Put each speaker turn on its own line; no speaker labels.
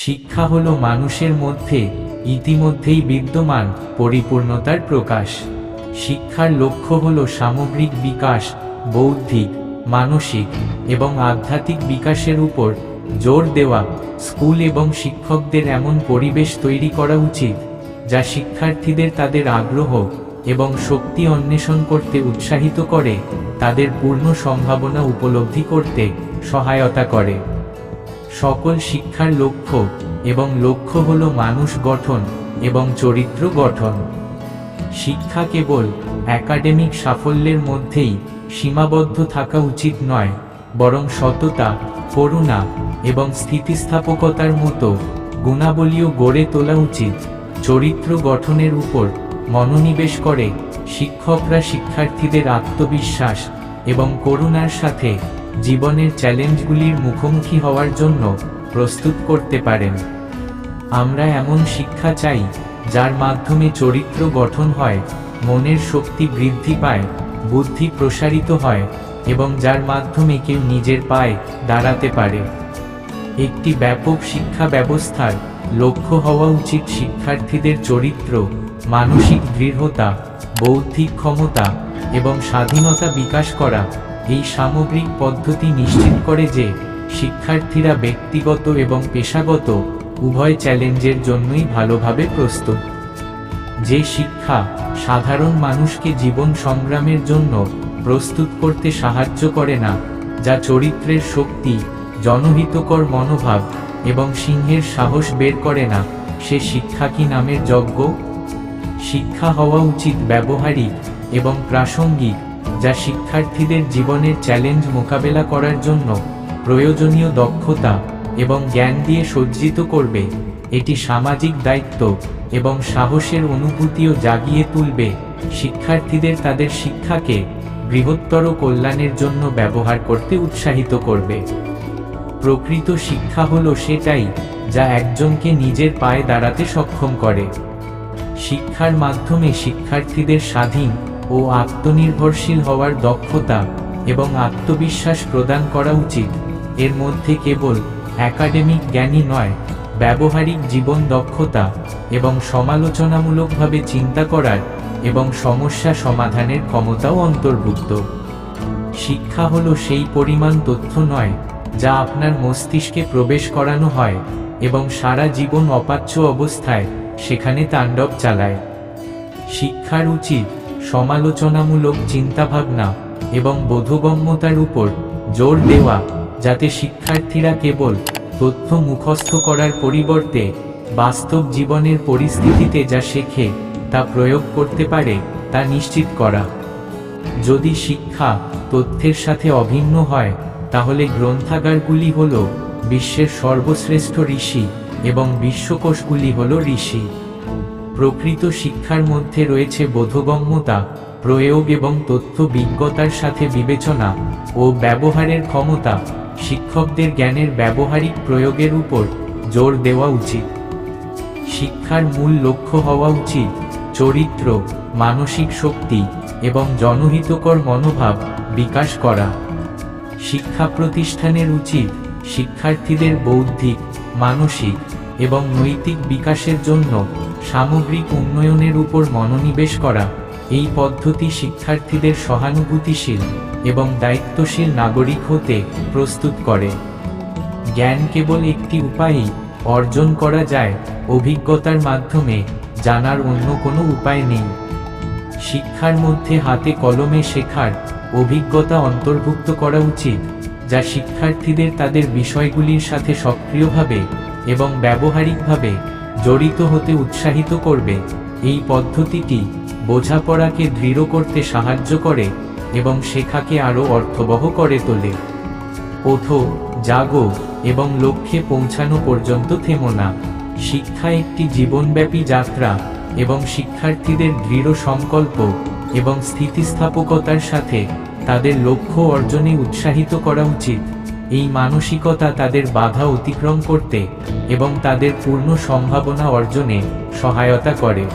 শিক্ষা হলো মানুষের মধ্যে ইতিমধ্যেই বিদ্যমান পরিপূর্ণতার প্রকাশ। শিক্ষার লক্ষ্য হলো সামগ্রিক বিকাশ, বৌদ্ধিক, মানসিক এবং আধ্যাত্মিক বিকাশের উপর জোর দেওয়া। স্কুল এবং শিক্ষকদের এমন পরিবেশ তৈরি করা উচিত যা শিক্ষার্থীদের তাদের আগ্রহ এবং শক্তি অন্বেষণ করতে উৎসাহিত করে, তাদের পূর্ণ সম্ভাবনা উপলব্ধি করতে সহায়তা করে। সকল শিক্ষার লক্ষ্য হলো মানুষ গঠন এবং চরিত্র গঠন। শিক্ষা কেবল একাডেমিক সাফল্যের মধ্যেই সীমাবদ্ধ থাকা উচিত নয়, বরং সততা, করুণা এবং স্থিতিস্থাপকতার মতো গুণাবলীও গড়ে তোলা উচিত। চরিত্র গঠনের উপর মনোনিবেশ করে শিক্ষকরা শিক্ষার্থীদের আত্মবিশ্বাস এবং করুণার সাথে জীবনের চ্যালেঞ্জগুলির মুখোমুখি হওয়ার জন্য প্রস্তুত করতে পারেন। আমরা এমন শিক্ষা চাই যার মাধ্যমে চরিত্র গঠন হয়, মনের শক্তি বৃদ্ধি পায়, বুদ্ধি প্রসারিত হয় এবং যার মাধ্যমে কেউ নিজের পায়ে দাঁড়াতে পারে। একটি ব্যাপক শিক্ষা ব্যবস্থার লক্ষ্য হওয়া উচিত শিক্ষার্থীদের চরিত্র, মানসিক দৃঢ়তা, বৌদ্ধিক ক্ষমতা এবং স্বাধীনতা বিকাশ করা। এই সামগ্রিক পদ্ধতি নিশ্চিত করে যে শিক্ষার্থীরা ব্যক্তিগত এবং পেশাগত উভয় চ্যালেঞ্জের জন্যই ভালোভাবে প্রস্তুত। যে শিক্ষা সাধারণ মানুষকে জীবন সংগ্রামের জন্য প্রস্তুত করতে সাহায্য করে না, যা চরিত্রের শক্তি, জনহিতকর মনোভাব এবং সিংহের সাহস বের করে না, সে শিক্ষা কি নামের যোগ্য? শিক্ষা হওয়া উচিত ব্যবহারিক এবং প্রাসঙ্গিক, যা শিক্ষার্থীদের জীবনের চ্যালেঞ্জ মোকাবেলা করার জন্য প্রয়োজনীয় দক্ষতা এবং জ্ঞান দিয়ে সজ্জিত করবে। এটি সামাজিক দায়িত্ব এবং সাহসের অনুভূতিও জাগিয়ে তুলবে। শিক্ষার্থীদের তাদের শিক্ষাকে বৃহত্তর কল্যাণের জন্য ব্যবহার করতে উৎসাহিত করবে। প্রকৃত শিক্ষা হলো সেটাই যা একজনকে নিজের পায়ে দাঁড়াতে সক্ষম করে। শিক্ষার মাধ্যমে শিক্ষার্থীদের স্বাধীন ও আত্মনির্ভরশীল হওয়ার দক্ষতা এবং আত্মবিশ্বাস প্রদান করা উচিত। এর মধ্যে কেবল একাডেমিক জ্ঞানই নয়, ব্যবহারিক জীবন দক্ষতা এবং সমালোচনামূলকভাবে চিন্তা করার এবং সমস্যা সমাধানের ক্ষমতাও অন্তর্ভুক্ত। শিক্ষা হলো সেই পরিমাণ তথ্য নয় যা আপনার মস্তিষ্কে প্রবেশ করানো হয় এবং সারা জীবন অপাচ্য অবস্থায় সেখানে তাণ্ডব চালায়। শিক্ষার উচিত সমালোচনামূলক চিন্তাভাবনা এবং বোধগম্যতার উপর জোর দেওয়া, যাতে শিক্ষার্থীরা কেবল তথ্য মুখস্থ করার পরিবর্তে বাস্তব জীবনের পরিস্থিতিতে যা শেখে তা প্রয়োগ করতে পারে তা নিশ্চিত করা। যদি শিক্ষা তথ্যের সাথে অভিন্ন হয়, তাহলে গ্রন্থাগারগুলি হল বিশ্বের সর্বশ্রেষ্ঠ ঋষি এবং বিশ্বকোষগুলি হল ঋষি। প্রকৃত শিক্ষার মধ্যে রয়েছে বোধগম্যতা, প্রয়োগ এবং তথ্য বিজ্ঞতার সাথে বিবেচনা ও ব্যবহারের ক্ষমতা। শিক্ষকদের জ্ঞানের ব্যবহারিক প্রয়োগের উপর জোর দেওয়া উচিত। শিক্ষার মূল লক্ষ্য হওয়া উচিত চরিত্র, মানসিক শক্তি এবং জনহিতকর মনোভাব বিকাশ করা। শিক্ষা প্রতিষ্ঠানের উচিত শিক্ষার্থীদের বৌদ্ধিক, মানসিক এবং নৈতিক বিকাশের জন্য সামগ্রিক উন্নয়নের উপর মনোনিবেশ করা। এই পদ্ধতি শিক্ষার্থীদের সহানুভূতিশীল এবং দায়িত্বশীল নাগরিক হতে প্রস্তুত করে। জ্ঞান কেবল একটি উপায়েই অর্জন করা যায়, অভিজ্ঞতার মাধ্যমে জানার অন্য কোনো উপায় নেই। শিক্ষার মধ্যে হাতে কলমে শেখার অভিজ্ঞতা অন্তর্ভুক্ত করা উচিত, যা শিক্ষার্থীদের তাদের বিষয়গুলির সাথে সক্রিয়ভাবে এবং ব্যবহারিকভাবে জড়িত হতে উৎসাহিত করবে। এই পদ্ধতিটি বোঝাপড়াকে দৃঢ় করতে সাহায্য করে এবং শেখাকে আরও অর্থবহ করে তোলে। ওঠো, জাগো এবং লক্ষ্যে পৌঁছানো পর্যন্ত থেমো না। শিক্ষা একটি জীবনব্যাপী যাত্রা এবং শিক্ষার্থীদের দৃঢ় সংকল্প এবং স্থিতিস্থাপকতার সাথে তাদের লক্ষ্য অর্জনে উৎসাহিত করা উচিত। এই মানসিকতা তাদের বাধা অতিক্রম করতে এবং তাদের পূর্ণ সম্ভাবনা অর্জনে সহায়তা করে।